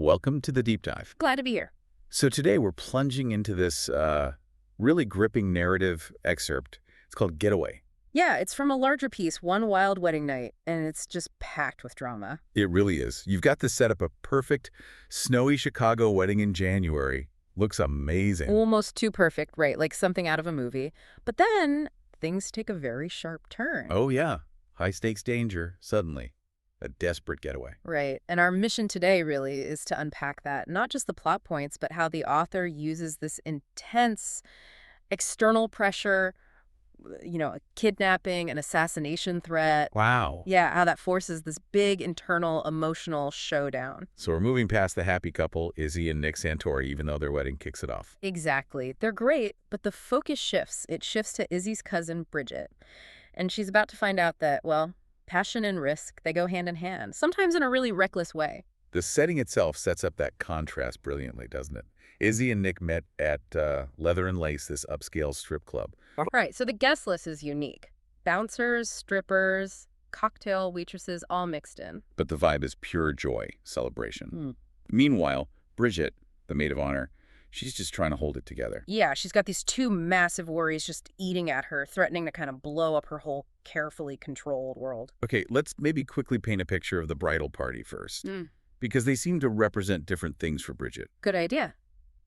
Welcome to the deep dive. Glad to be here. So today we're plunging into this really gripping narrative excerpt. It's called Getaway. Yeah, it's from a larger piece, One Wild Wedding Night, and it's just packed with drama. It really is. You've got this set up a perfect snowy Chicago wedding in January. Looks amazing. Almost too perfect, right? Like something out of a movie. But then things take a very sharp turn. Oh, yeah. High-stakes danger, suddenly. A desperate getaway. Right. And our mission today really is to unpack that, not just the plot points, but how the author uses this intense external pressure, a kidnapping, an assassination threat. Wow. Yeah, how that forces this big internal emotional showdown. So we're moving past the happy couple, Izzie and Nick Santori, even though their wedding kicks it off. Exactly. They're great, but the focus shifts. It shifts to Izzie's cousin, Bridget. And she's about to find out that, well, passion and risk, they go hand in hand, sometimes in a really reckless way. The setting itself sets up that contrast brilliantly, doesn't it? Izzie and Nick met at Leather and Lace, this upscale strip club. Right, so the guest list is unique. Bouncers, strippers, cocktail waitresses, all mixed in. But the vibe is pure joy, celebration. Meanwhile, Bridget, the maid of honor, she's just trying to hold it together. Yeah, she's got these two massive worries just eating at her, threatening to kind of blow up her whole carefully controlled world. Okay, let's maybe quickly paint a picture of the bridal party first, because they seem to represent different things for Bridget. Good idea.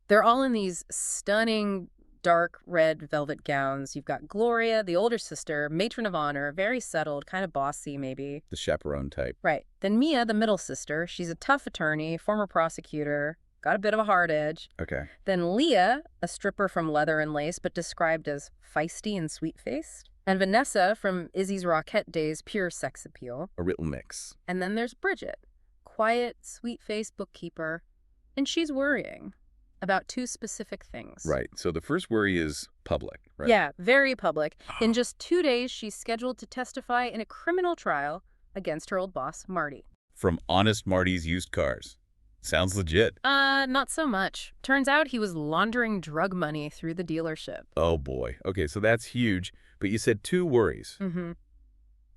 They're all in these stunning dark red velvet gowns. You've got Gloria, the older sister, matron of honor, very settled, kind of bossy maybe. The chaperone type. Right. Then Mia, the middle sister, she's a tough attorney, former prosecutor, got a bit of a hard edge. Okay. Then Leah, a stripper from Leather and Lace, but described as feisty and sweet-faced. And Vanessa, from Izzie's Rockette days, pure sex appeal. A little mix. And then there's Bridget, quiet, sweet-faced bookkeeper. And she's worrying about two specific things. Right. So the first worry is public, right? Yeah, very public. In just 2 days, she's scheduled to testify in a criminal trial against her old boss, Marty. From Honest Marty's Used Cars. Sounds legit. Not so much. Turns out he was laundering drug money through the dealership. Oh, boy. Okay, so that's huge. But you said two worries.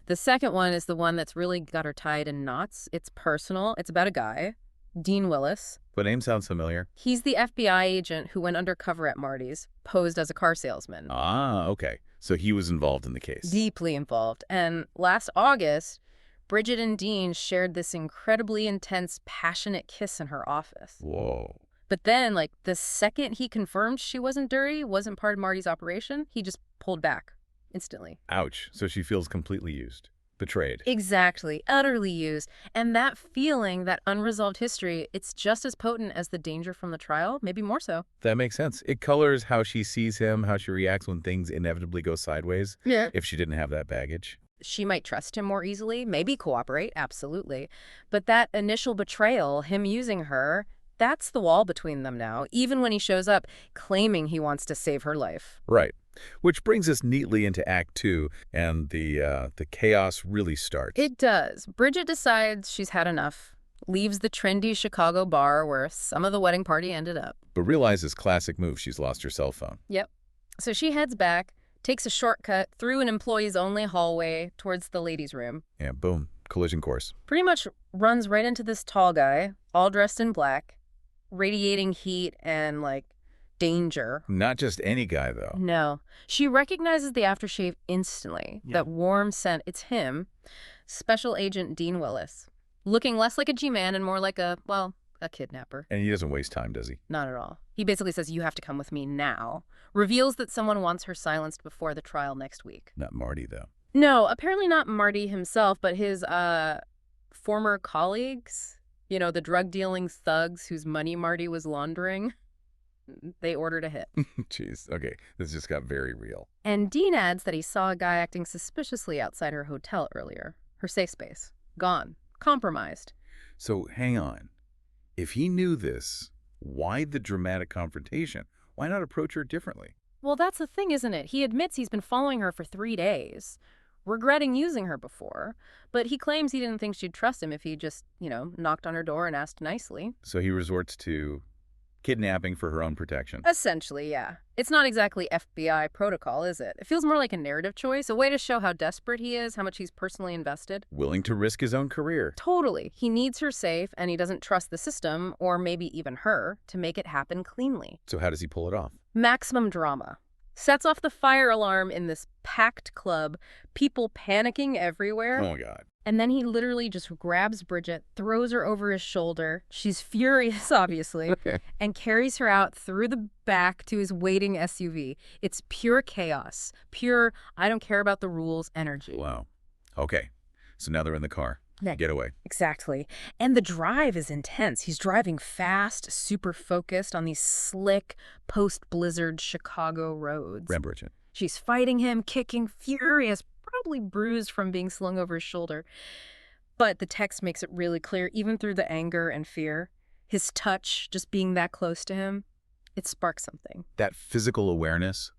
The second one is the one that's really got her tied in knots. It's personal. It's about a guy, Dean Willis. The name sounds familiar. He's the FBI agent who went undercover at Marty's, posed as a car salesman. Ah, okay. So he was involved in the case. Deeply involved. And last August, Bridget and Dean shared this incredibly intense, passionate kiss in her office. Whoa. But then, the second he confirmed she wasn't dirty, wasn't part of Marty's operation, he just pulled back instantly. Ouch. So she feels completely used. Betrayed. Exactly. Utterly used. And that feeling, that unresolved history, it's just as potent as the danger from the trial, maybe more so. That makes sense. It colors how she sees him, how she reacts when things inevitably go sideways. Yeah. If she didn't have that baggage. She might trust him more easily, maybe cooperate, absolutely. But that initial betrayal, him using her, that's the wall between them now, even when he shows up claiming he wants to save her life. Right. Which brings us neatly into Act 2, and the chaos really starts. It does. Bridget decides she's had enough, leaves the trendy Chicago bar where some of the wedding party ended up. But realizes classic move, she's lost her cell phone. Yep. So she heads back, takes a shortcut through an employees-only hallway towards the ladies' room. Yeah, boom. Collision course. Pretty much runs right into this tall guy, all dressed in black, radiating heat and, danger. Not just any guy, though. No. She recognizes the aftershave instantly. Yeah. That warm scent. It's him. Special Agent Dean Willis. Looking less like a G-man and more like a kidnapper. And he doesn't waste time, does he? Not at all. He basically says, you have to come with me now. Reveals that someone wants her silenced before the trial next week. Not Marty, though. No, apparently not Marty himself, but his former colleagues. The drug-dealing thugs whose money Marty was laundering. They ordered a hit. Jeez. Okay. This just got very real. And Dean adds that he saw a guy acting suspiciously outside her hotel earlier. Her safe space. Gone. Compromised. So hang on. If he knew this, why the dramatic confrontation? Why not approach her differently? Well, that's the thing, isn't it? He admits he's been following her for 3 days, regretting using her before, but he claims he didn't think she'd trust him if he just, knocked on her door and asked nicely. So he resorts to Kidnapping for her own protection. Essentially, yeah. It's not exactly FBI protocol, is it? It feels more like a narrative choice, a way to show how desperate he is, how much he's personally invested. Willing to risk his own career. Totally. He needs her safe, and he doesn't trust the system, or maybe even her, to make it happen cleanly. So how does he pull it off? Maximum drama. Sets off the fire alarm in this packed club, people panicking everywhere. Oh, my God. And then he literally just grabs Bridget, throws her over his shoulder. She's furious, obviously, and carries her out through the back to his waiting SUV. It's pure chaos, pure I don't care about the rules energy. Wow. Okay. So now they're in the car. Yeah. Getaway. Exactly. And the drive is intense. He's driving fast, super focused on these slick, post-blizzard Chicago roads. Bridget. She's fighting him, kicking, furious, probably bruised from being slung over his shoulder. But the text makes it really clear, even through the anger and fear, his touch, just being that close to him, it sparks something. That physical awareness,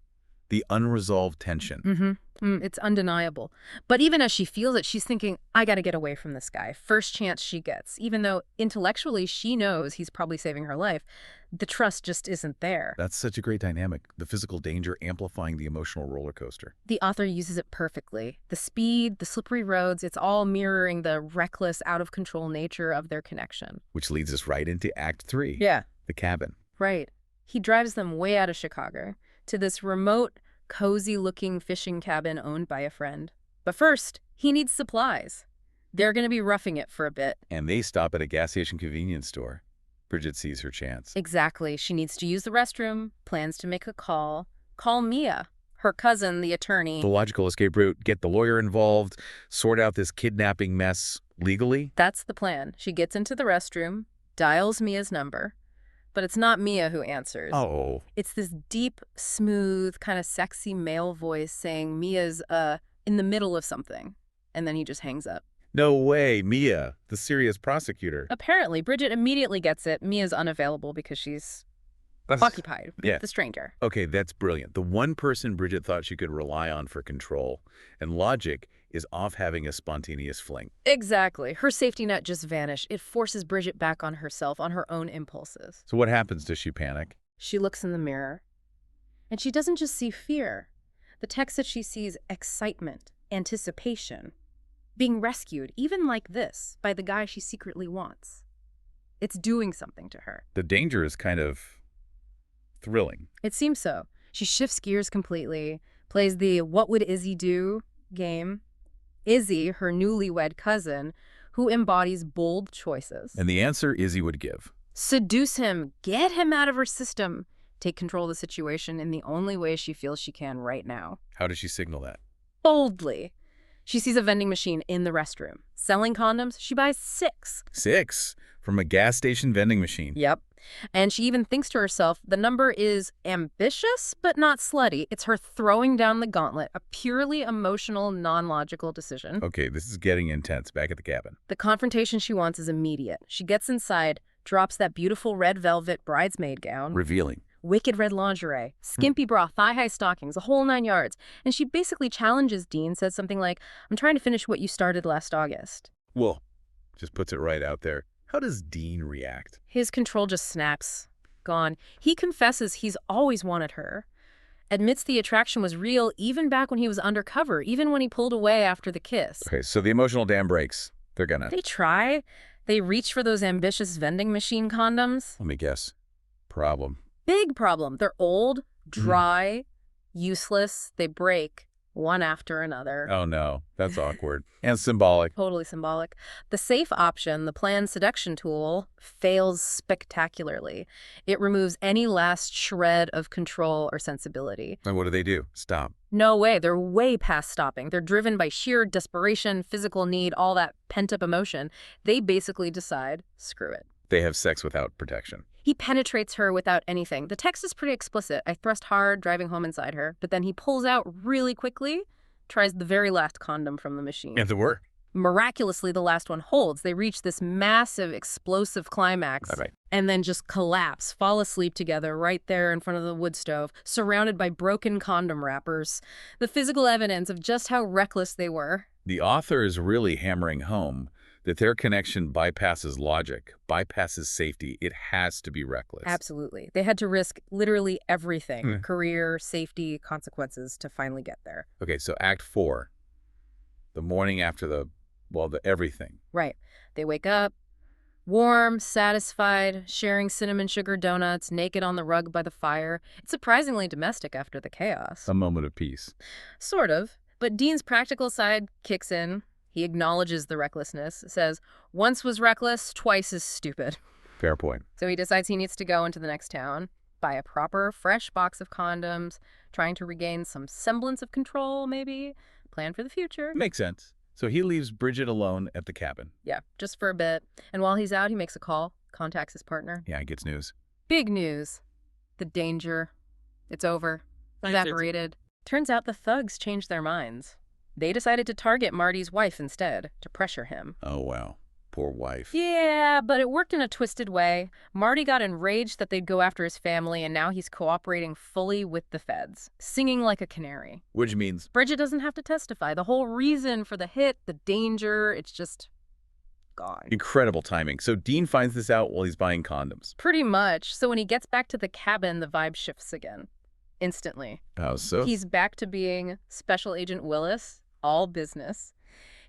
the unresolved tension. It's undeniable. But even as she feels it, she's thinking, I gotta get away from this guy. First chance she gets. Even though intellectually she knows he's probably saving her life, the trust just isn't there. That's such a great dynamic. The physical danger amplifying the emotional roller coaster. The author uses it perfectly. The speed, the slippery roads, it's all mirroring the reckless, out-of-control nature of their connection. Which leads us right into Act 3. Yeah. The cabin. Right. He drives them way out of Chicago to this remote, cozy-looking fishing cabin owned by a friend. But first, he needs supplies. They're going to be roughing it for a bit. And they stop at a gas station convenience store. Bridget sees her chance. Exactly. She needs to use the restroom, plans to make a call. Call Mia, her cousin, the attorney. The logical escape route, get the lawyer involved, sort out this kidnapping mess legally. That's the plan. She gets into the restroom, dials Mia's number. But it's not Mia who answers. Oh. It's this deep, smooth, kind of sexy male voice saying Mia's in the middle of something. And then he just hangs up. No way, Mia, the serious prosecutor. Apparently, Bridget immediately gets it. Mia's unavailable because she's occupied with the stranger. Okay, that's brilliant. The one person Bridget thought she could rely on for control and logic is off having a spontaneous fling. Exactly. Her safety net just vanished. It forces Bridget back on herself, on her own impulses. So what happens? Does she panic? She looks in the mirror, and she doesn't just see fear. The text that she sees, excitement, anticipation, being rescued, even like this, by the guy she secretly wants. It's doing something to her. The danger is kind of thrilling. It seems so. She shifts gears completely, plays the what would Izzie do game. Izzie, her newlywed cousin, who embodies bold choices. And the answer Izzie would give. Seduce him, get him out of her system, take control of the situation in the only way she feels she can right now. How does she signal that? Boldly. She sees a vending machine in the restroom. Selling condoms, she buys 6. 6? From a gas station vending machine. Yep. And she even thinks to herself, the number is ambitious, but not slutty. It's her throwing down the gauntlet, a purely emotional, non-logical decision. Okay, this is getting intense. Back at the cabin. The confrontation she wants is immediate. She gets inside, drops that beautiful red velvet bridesmaid gown. Revealing. Wicked red lingerie, skimpy bra, thigh-high stockings, a whole 9 yards. And she basically challenges Dean, says something like, I'm trying to finish what you started last August. Well, just puts it right out there. How does Dean react? His control just snaps. Gone. He confesses he's always wanted her. Admits the attraction was real even back when he was undercover, even when he pulled away after the kiss. Okay, so the emotional dam breaks. They're gonna... They try. They reach for those ambitious vending machine condoms. Let me guess. Problem. Big problem. They're old, dry, useless. They break. One after another. Oh no, that's awkward. And symbolic. Totally symbolic. The safe option, the planned seduction tool, fails spectacularly. It removes any last shred of control or sensibility. And what do? Stop. No way. They're way past stopping. They're driven by sheer desperation, physical need, all that pent-up emotion. They basically decide, screw it. They have sex without protection. He penetrates her without anything. The text is pretty explicit. I thrust hard, driving home inside her, but then he pulls out really quickly, tries the very last condom from the machine. And the work. Miraculously, the last one holds. They reach this massive, explosive climax, and then just collapse, fall asleep together right there in front of the wood stove, surrounded by broken condom wrappers. The physical evidence of just how reckless they were. The author is really hammering home That their connection bypasses logic, bypasses safety. It has to be reckless. Absolutely. They had to risk literally everything, Hmm. career, safety, consequences, to finally get there. Okay, so Act 4, the morning after the everything. Right. They wake up, warm, satisfied, sharing cinnamon sugar donuts, naked on the rug by the fire. It's surprisingly domestic after the chaos. A moment of peace. Sort of. But Dean's practical side kicks in. He acknowledges the recklessness, says, once was reckless, twice as stupid. Fair point. So he decides he needs to go into the next town, buy a proper, fresh box of condoms, trying to regain some semblance of control, maybe, plan for the future. Makes sense. So he leaves Bridget alone at the cabin. Yeah, just for a bit. And while he's out, he makes a call, contacts his partner. Yeah, he gets news. Big news. The danger. It's over. Evaporated. Turns out the thugs changed their minds. They decided to target Marty's wife instead, to pressure him. Oh, wow. Poor wife. Yeah, but it worked in a twisted way. Marty got enraged that they'd go after his family, and now he's cooperating fully with the feds, singing like a canary. Which means Bridget doesn't have to testify. The whole reason for the hit, the danger, it's just gone. incredible timing. So Dean finds this out while he's buying condoms. Pretty much. So when he gets back to the cabin, the vibe shifts again. Instantly. How so? He's back to being Special Agent Willis, all business.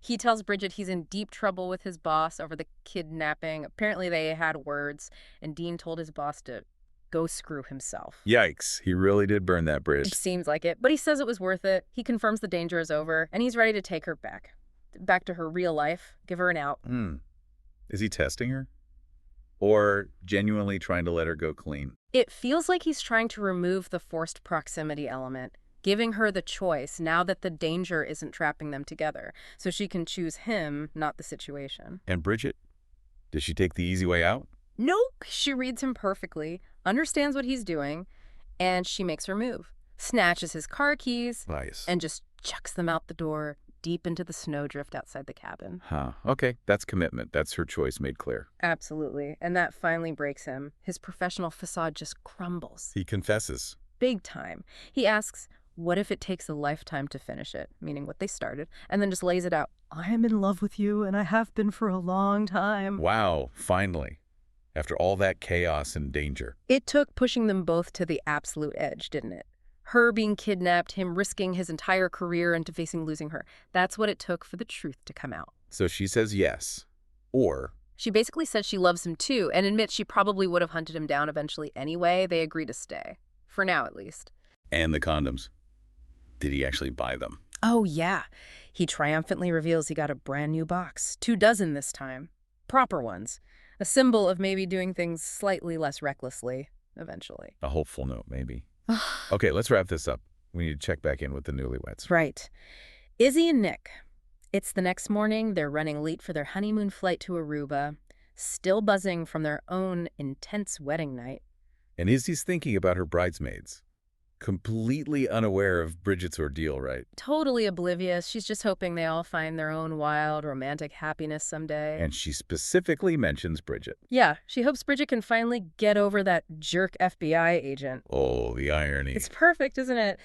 He tells Bridget he's in deep trouble with his boss over the kidnapping. Apparently they had words, and Dean told his boss to go screw himself. Yikes. He really did burn that It bridge. seems like it, but he says it was worth it. He confirms the danger is over, and he's ready to take her back to her real life, give her an out. Is he testing her? Or genuinely trying to let her go clean? It feels like he's trying to remove the forced proximity element, giving her the choice now that the danger isn't trapping them together, so she can choose him, not the situation. And Bridget? Did she take the easy way out? Nope. She reads him perfectly, understands what he's doing, and she makes her move. Snatches his car keys Nice. and just chucks them out the door, deep into the snowdrift outside the cabin. Okay, that's commitment. That's her choice made clear. Absolutely. And that finally breaks him. His professional facade just crumbles. He confesses. Big time. He asks, what if it takes a lifetime to finish it? Meaning what they started. And then just lays it out. I am in love with you, and I have been for a long time. Wow, finally. After all that chaos and danger. It took pushing them both to the absolute edge, didn't it? Her being kidnapped, him risking his entire career into facing losing her. That's what it took for the truth to come out. So she says yes. Or She basically says she loves him too, and admits she probably would have hunted him down eventually anyway. They agree to stay. For now, at least. and the condoms. Did he actually buy them? Oh, yeah. He triumphantly reveals he got a brand new box. 24 this time. Proper ones. A symbol of maybe doing things slightly less recklessly, eventually. A hopeful note, maybe. Okay, let's wrap this up. We need to check back in with the newlyweds. Right. Izzie and Nick. It's the next morning. They're running late for their honeymoon flight to Aruba, still buzzing from their own intense wedding night. And Izzie's thinking about her bridesmaids. Completely unaware of Bridget's ordeal, right? Totally oblivious. She's just hoping they all find their own wild, romantic happiness someday. And she specifically mentions Bridget. Yeah, she hopes Bridget can finally get over that jerk FBI agent. Oh, the irony. It's perfect, isn't it?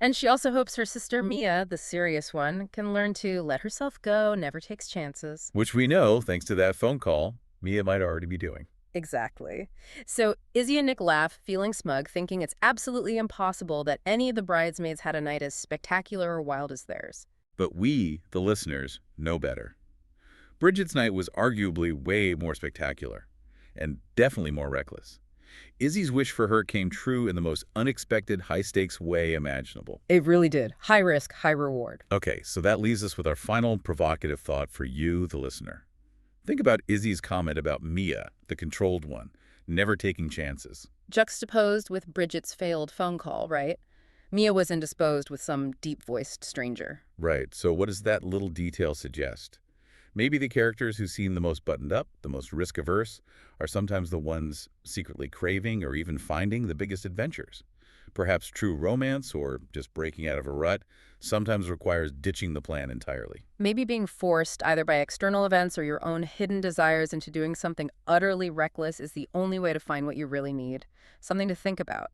And she also hopes her sister Mia, the serious one, can learn to let herself go, never takes chances. Which we know, thanks to that phone call, Mia might already be doing. Exactly. So Izzie and Nick laugh, feeling smug, thinking it's absolutely impossible that any of the bridesmaids had a night as spectacular or wild as theirs. But we, the listeners, know better. Bridget's night was arguably way more spectacular, and definitely more reckless. Izzie's wish for her came true in the most unexpected, high-stakes way imaginable. It really did. High risk, high reward. Okay, so that leaves us with our final provocative thought for you, the listener. Think about Izzie's comment about Mia, the controlled one, never taking chances. Juxtaposed with Bridget's failed phone call, right? Mia was indisposed with some deep-voiced stranger. Right, so what does that little detail suggest? Maybe the characters who seem the most buttoned up, the most risk-averse, are sometimes the ones secretly craving or even finding the biggest adventures. Perhaps true romance, or just breaking out of a rut, sometimes requires ditching the plan entirely. Maybe being forced either by external events or your own hidden desires into doing something utterly reckless is the only way to find what you really need. Something to think about.